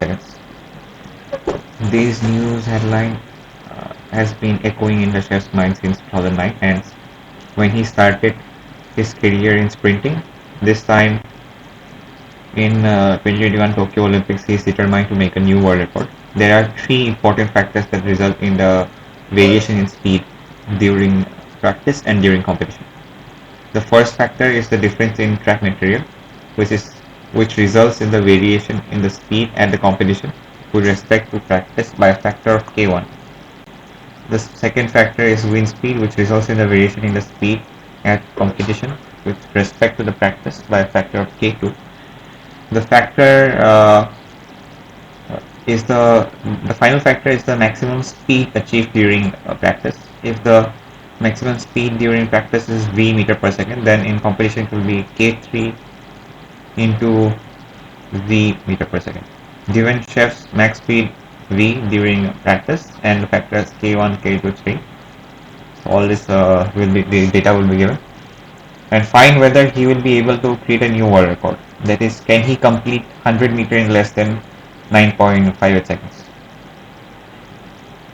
seconds. This news headline has been echoing in the chef's mind since 2009, and when he started his career in sprinting. This time in 2021 Tokyo Olympics, he is determined to make a new world record. There are three important factors that result in the variation in speed during practice and during competition. The first factor is the difference in track material, which results in the variation in the speed at the competition with respect to practice by a factor of k1. The second factor is wind speed, which results in the variation in the speed at competition with respect to the practice by a factor of k2. The factor is the final factor is the maximum speed achieved during practice. If the maximum speed during practice is v meter per second, then in competition it will be k3 into v meter per second. Given chef's max speed v during practice and the factors k1, k2, 3, so all this the data will be given, and find whether he will be able to create a new world record. That is, can he complete 100 meter in less than 9.58 seconds?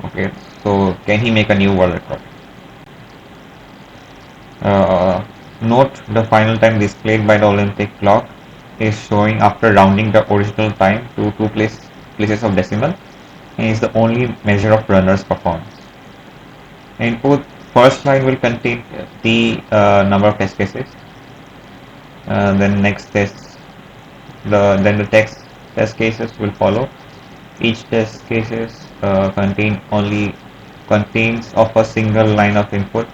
Okay, so can he make a new world record? Note the final time displayed by the Olympic clock is showing after rounding the original time to places of decimal, and is the only measure of runner's performance. Input first line will contain the number of test cases. Then next then the test cases will follow. Each test cases contains of a single line of input,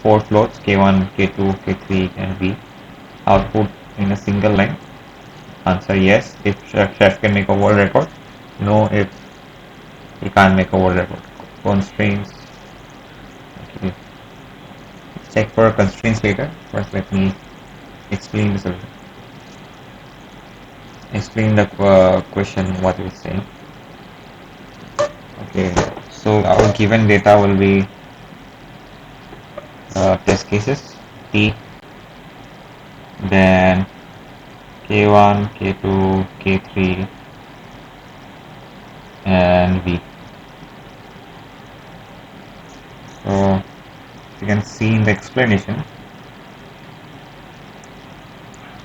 four floats K1, K2, K3, and V. Output in a single line. Answer yes if chef can make a world record. No if he can't make a world record. Constraints. Okay. Check for constraints later. First, let me explain the solution. Explain the question what it's saying. Okay, so our given data will be test cases T, then K1, K2, K3, and V. So you can see in the explanation,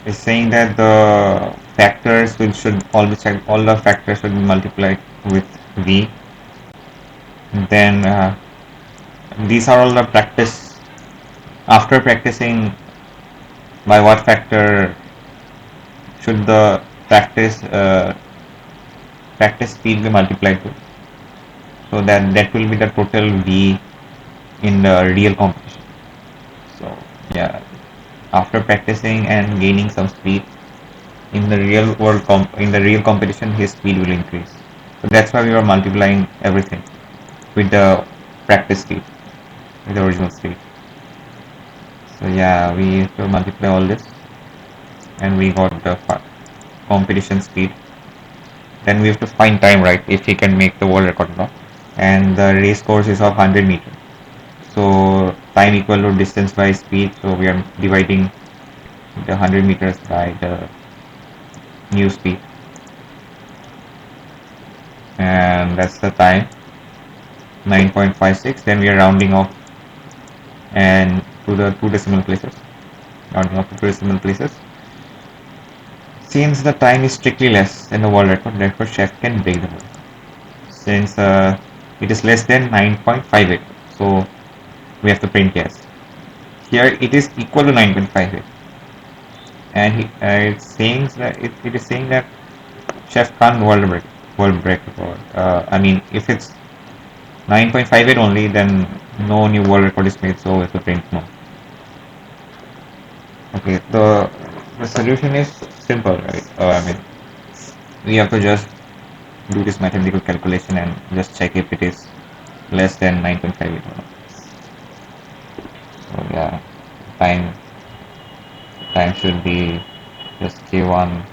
it's saying that the factors should all the factors should be multiplied with V. Then these are all the practice. After practicing, by what factor should the practice speed be multiplied to? So that will be the total V in the real competition. So yeah, after practicing and gaining some speed in the real competition, his speed will increase. So that's why we are multiplying everything with the practice speed, with the original speed. So yeah, we have to multiply all this, and we got the competition speed. Then we have to find time, right? If he can make the world record or not. And the race course is of 100 meters. So time equal to distance by speed. So we are dividing the 100 meters by the new speed, and that's the time, 9.56. Then we are rounding off and to the two decimal places. Rounding off to two decimal places. Since the time is strictly less than the world record, therefore chef can break the world. Since it is less than 9.58, so we have to print yes. Here it is equal to 9.58, and it's saying that it is saying that chef can't world break record. I mean, if it's 9.58 only, then no new world record is made, so we have to print no. Okay, the solution is simple, right? I mean, we have to just do this mathematical calculation and just check if it is less than 9.58 or not. So yeah, time should be just k1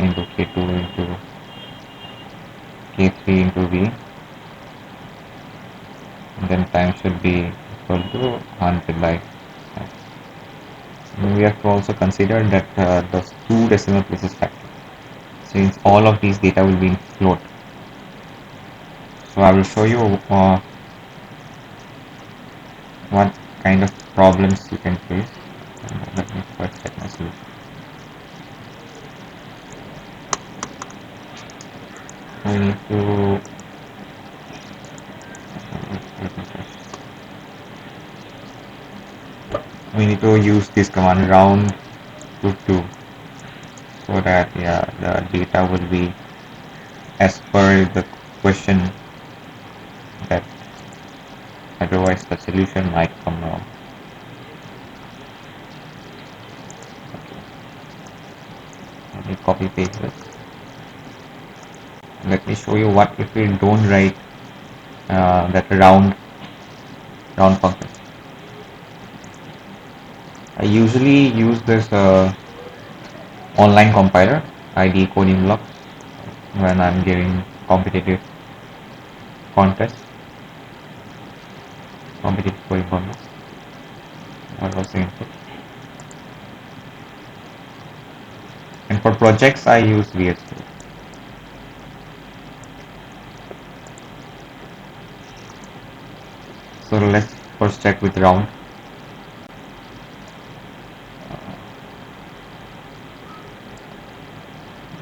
into k2 into k3 into v, and then time should be equal to 100 by 10. We have to also consider that the two decimal places factor. since all of these data will be in float. So I will show you what kind of problems you can face. Let me first set my solution. We need to use this command round to 2 so that the data will be as per the question, that otherwise the solution might come wrong. Let me copy paste this. Let me show you what if we don't write that round function. I usually use this online compiler ID coding block when I'm giving competitive contests, competitive coding contests. What was the input? And for projects, I use VS Code. So let's first check with round.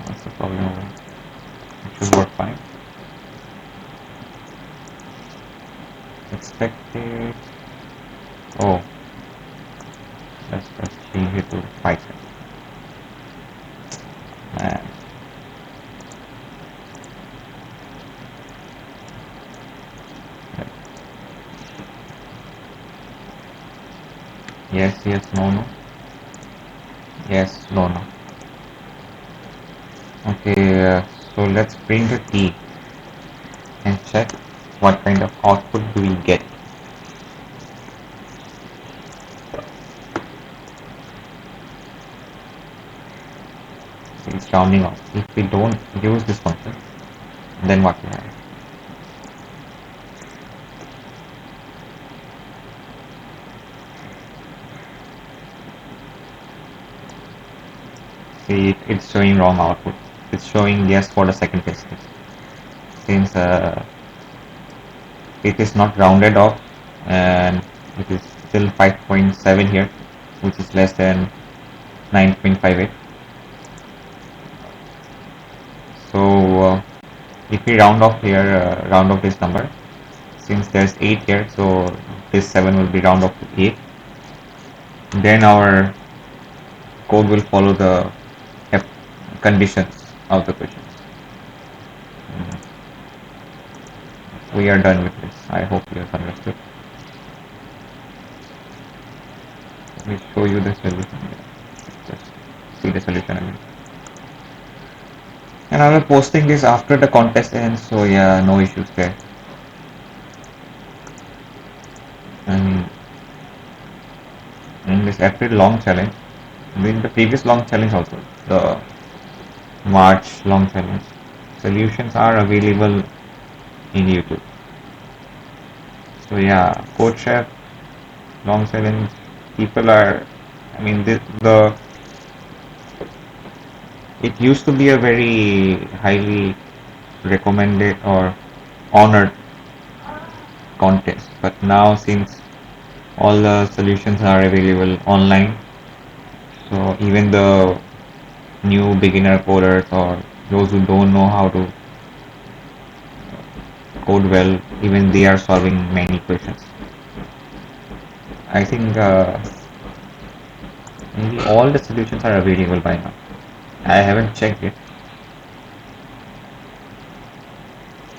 What's the problem? It should work fine. Expected. Oh, let's change it to Python. Man. Yes, no. Yes, no. Okay, so let's print the key and check what kind of output do we get. It's rounding off. If we don't use this function, then what we have? See, it's showing wrong output. It's showing yes for the second test case. Since it is not rounded off and it is still 5.7 here, which is less than 9.58. So if we round off here, round off this number, since there's 8 here, so this 7 will be round off to 8. Then our code will follow the conditions of the questions. We are done with this. I hope you have understood. Let me show you the solution. Just see the solution again. And I will be posting this after the contest ends, so yeah, no issues there. And in this April long challenge, in the previous long challenge also, the March long challenge, solutions are available in YouTube. So yeah, CODECHEF long challenge, people are, I mean, it used to be a very highly recommended or honored contest, but now since all the solutions are available online, so even the new beginner coders or those who don't know how to code well, even they are solving many questions. I think maybe all the solutions are available by now. I haven't checked it.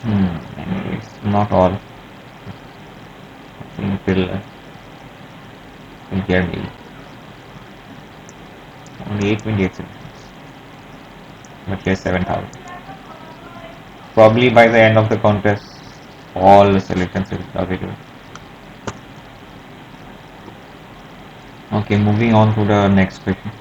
Anyways, not all. I think till here maybe. Only 828 solutions. But here's 7,000. Probably by the end of the contest, all the solutions will be available. Okay, moving on to the next question.